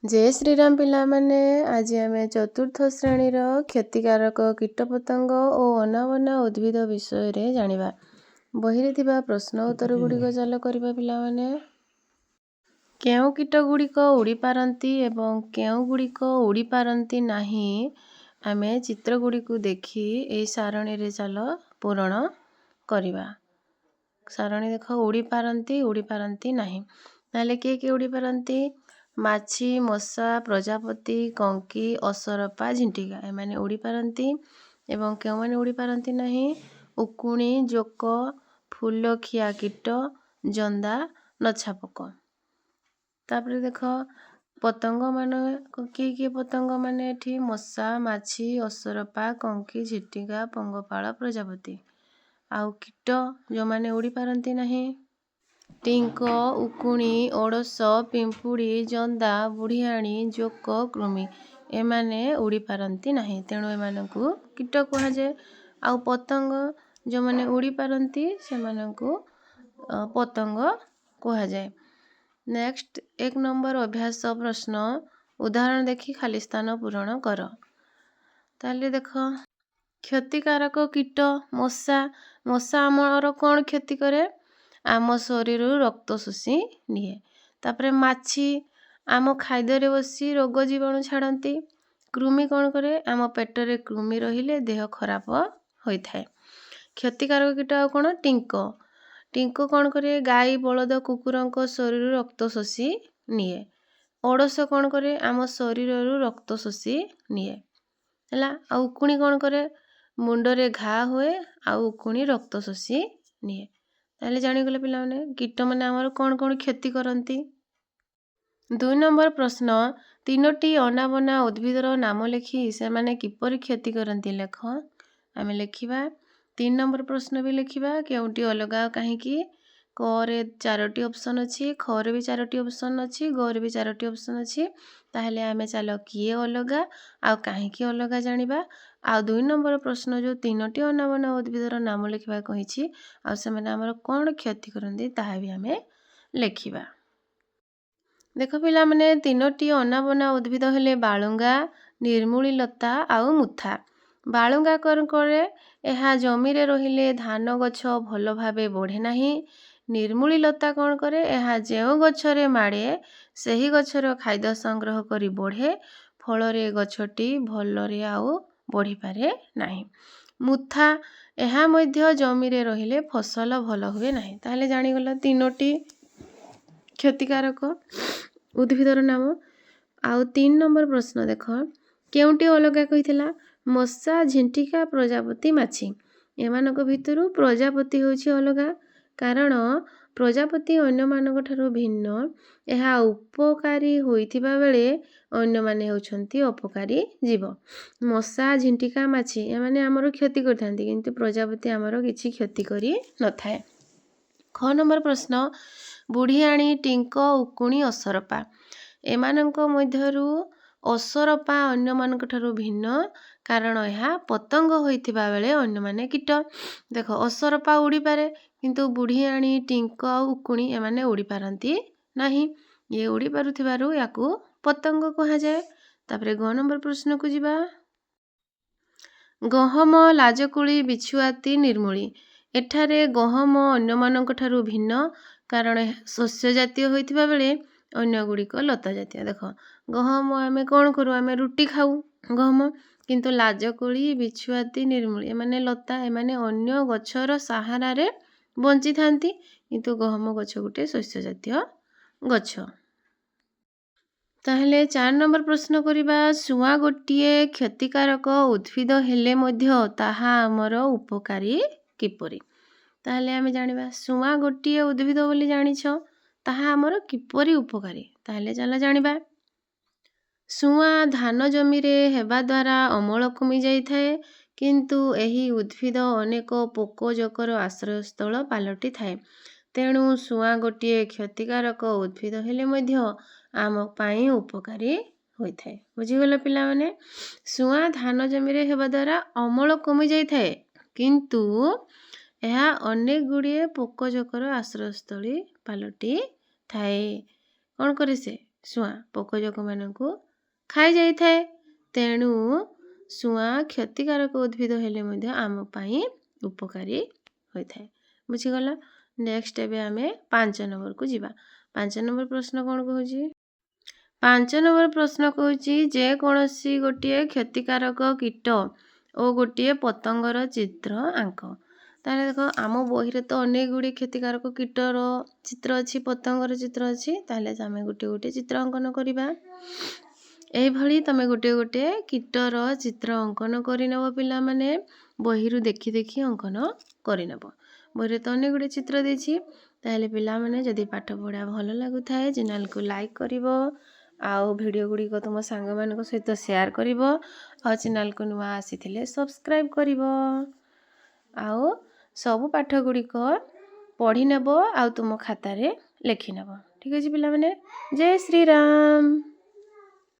जय श्रीराम पिला माने आज आम चतुर्थ श्रेणीर क्षतिकारक कीटपतंग और अनावना उद्भिद विषय रे जानिबा। बहिरे थिबा प्रश्न उत्तर गुड़िक चाल करिबा पिला माने। केउ कीट गुड़िक उड़ी पारंती एवं केउ गुड़िक उड़ी पारंती नाही आमे चित्र गुड़िक देखी ए सारणी रे चाल पूरण करिबा। सारणी देख उड़ी पारंती नाही नाले के उड़ी पारंती माछी मशा प्रजापति कंकी असरपा झिंटिका एमाने उड़ी पारंती एवं केउ माने उड़ी पारंती नाही उकुणी जोक फूलखिया कीट जंदा नछापक। तापरे देख पतंग माने किए पतंग माने एठी मशा माछी असरपा कंकी झिंटिका पंगपाल प्रजापति। आउ कीट जो माने उड़ी पारंती नाही टिंक उकुणी ओडस पिंपुड़ी जंदा बुढ़ियाणी जोक कृमि एमाने उड़ी पारंती नाही तेणु एमानकु कीट कुहाଯାଏ। आउ पतंग जो माने उड़ी पारंती सेमानकु पतंग कुहाଯାଏ। नेक्स्ट 1 नंबर अभ्यास प्रश्न उदाहरण देखी खाली स्थान पूरण कर। ताले देख क्षतिकारक कीट मशा मशा आमर कौन क्षति करे आम शरीर रक्त शोषी निए। तापरे माछी आम खाद्य बसी रोग जीवाणु छाड़ती। कृमि कौन करे आम पेटरे कृमि रहिले देह खराब होता है। क्षतिकारक कीट आ कौन टिंक टिंक कौन करे गाई बलद कुकुर शरीर रक्त शोषी निए। ओडस कौन करे आम शरीर रक्त शोषी निए है। उकुणी कौन करे मुंडरे घा हुए आउ उकुणी रक्त शोषी निए। ताले जानिगले पिला माने कीट माने आमर कौन कौन क्षति करती। 2 नंबर प्रश्न 3टी अनावना उद्भिदर नाम लेखी से माने किपरि क्षति करती लेख। आमे लेखिबा 3 नंबर प्रश्न भी लेखिबा केउटी अलगा काहेकि क रे 4टी ऑप्शन अछि ख रे भी 4टी ऑप्शन अछि ग रे भी 4टी ऑप्शन अछि। ताहले आमे चालो किए अलगा आ काहेकि अलगा जानिबा। आ 2 नंबर प्रश्न जो 3टी अनावना उद्भिदर नाम लेखिबा कहिछि आ से माने हमर कोन क्षति करନ୍ତି ताहा भी आमे लेखिबा। देख पिला माने 3टी अनावना उद्भिद हेले बालुंगा निर्मूली लता आउ मुथा। बालुंगा कौन करे एहा जमी रे रहिले धान गछ भल भाबे बढ़े नाही। निर्मूली लता कौन करे एहा जेउ गछरे माड़े सही गछर खाद्य संग्रह करी बढ़े फलरे गछटी भलरे आउ बढ़ी पारे नाही। मुथा एहा मध्य जमी रे रहिले फसल भल हुए नाही। ताहले जानिगला 3टी क्षतिकारक उद्भिदर नाम। आउ 3 नंबर प्रश्न देख केउटी अलगा कहिथिला मशा झिंटिका प्रजापति माछी एमानक भितरु प्रजापति होछि अलगा कारण प्रजापति अन्य मानक ठारू भिन्न एहा उपकारी होइथिबा बेले अन्य माने होछंती अपकारी जीव। मशा झिंटिका माछी एमाने हमरो क्षति करथांती किंतु प्रजापति हमरो किछि क्षति करी न थाए। ख नंबर प्रश्न बुढ़ियाणी टिंक उकुणी असरपा एमानक मध्यरु असरपा अन्य मानक ठारू भिन्न कारण यह पतंग होइथिबा बेले अन्य माने कीट। देख असरपा उड़ी पारे किंतु बुढ़ियाणी टिंक उकुणी एमाने उड़ी पारंती नाही ये उड़ी पारुथिबारु याकू पतंग कहा जाए। तापरे ग नंबर प्रश्न को जिबा गहम लाजकुली बिछुआती निर्मूली एठारे गहम अन्य मानक ठारू भिन्न कारण शस्य जातीय होइथिबा बेले अन्य गुड़िक लता जातीय। देख गहम आमे कौन करू आमे रुटी खाऊ गहम किंतु लाजकुली बिछुआती निर्मूली एमाने लता एमाने अन्य गछर सहारा रे बंची थांती किंतु गहम गछ गुटे शस्य जातीय गछ। ताहले 4 नंबर प्रश्न करिबा सुआ गोटिए क्षतिकारक उद्भिद हेले मध्य ताहा हमर उपकारी किपरि। ताहले आमे जानिबा सुआ गोटिए उद्भिद बोली जानिछ ताहा हमर किपरि उपकारी। ताहले चला जानिबा सुआ धान जमी रे हेबा द्वारा अमल कमी जाई थाए किंतु एही उद्भिद अनेक पोकजकर आश्रय स्थल पालटी थाए तेणु सुआ गोटिए क्षतिकारक उद्भिद हेले मध्य आम पाई उपकारी होई थाए। बुझीगला पिला माने सुआ धान जमी रे हेबा द्वारा अमल कमी जाई थाए किंतु एहा अनेक गुड़िए पोकजकर आश्रयस्थली पालटी थाए। कौन करे से ଶୁଆଁ ପୋକଜୋକମାନଙ୍କୁ ଖାଇଯାଇଥାଏ। ତେଣୁ ଶୁଆଁ କ୍ଷତିକାରକ ଉଦ୍ଭିଦ ହେଲେ ମଧ୍ୟ ଆମ ପାଇଁ ଉପକାରୀ ହୋଇଥାଏ। ବୁଝିଗଲା? ନେକ୍ସଟ ଏବେ ଆମେ 5 ନମ୍ବରକୁ ଯିବା। 5 ନମ୍ବର ପ୍ରଶ୍ନ କ'ଣ କହୁଛି? 5 ନମ୍ବର ପ୍ରଶ୍ନ କହୁଛି ଯେକୌଣସି ଗୋଟିଏ କ୍ଷତିକାରକ କୀଟ ଓ ଗୋଟିଏ ପତଙ୍ଗର ଚିତ୍ର ଆଙ୍କ। ତାହେଲେ ଦେଖ ଆମ ବହିରେ ତ ଅନେକ ଗୁଡ଼ିଏ କ୍ଷତିକାରକ କୀଟର ଚିତ୍ର ଅଛି, ପତଙ୍ଗର ଚିତ୍ର ଅଛି। ତାହେଲେ ଆମେ ଗୋଟିଏ ଗୋଟିଏ ଚିତ୍ର ଅଙ୍କନ କରିବା। ଏଇଭଳି ତମେ ଗୋଟିଏ ଗୋଟିଏ କୀଟର ଚିତ୍ର ଅଙ୍କନ କରିନେବ ପିଲାମାନେ। ବହିରୁ ଦେଖି ଦେଖି ଅଙ୍କନ କରିନେବ। ବହିରେ ତ ଅନେକ ଗୁଡ଼ିଏ ଚିତ୍ର ଦେଇଛି। ତାହେଲେ ପିଲାମାନେ ଯଦି ପାଠ ପଢ଼ା ଭଲ ଲାଗୁଥାଏ ଚ୍ୟାନେଲକୁ ଲାଇକ୍ କରିବ, ଆଉ ଭିଡ଼ିଓ ଗୁଡ଼ିକ ତୁମ ସାଙ୍ଗମାନଙ୍କ ସହିତ ସେୟାର କରିବ, ଆଉ ଚ୍ୟାନେଲକୁ ନୂଆ ଆସିଥିଲେ ସବସ୍କ୍ରାଇବ୍ କରିବ। ଆଉ ସବୁ ପାଠ ଗୁଡ଼ିକ ପଢ଼ି ନେବ ଆଉ ତୁମ ଖାତାରେ ଲେଖିନେବ। ଠିକ୍ ଅଛି ପିଲାମାନେ? ଜୟ ଶ୍ରୀରାମ।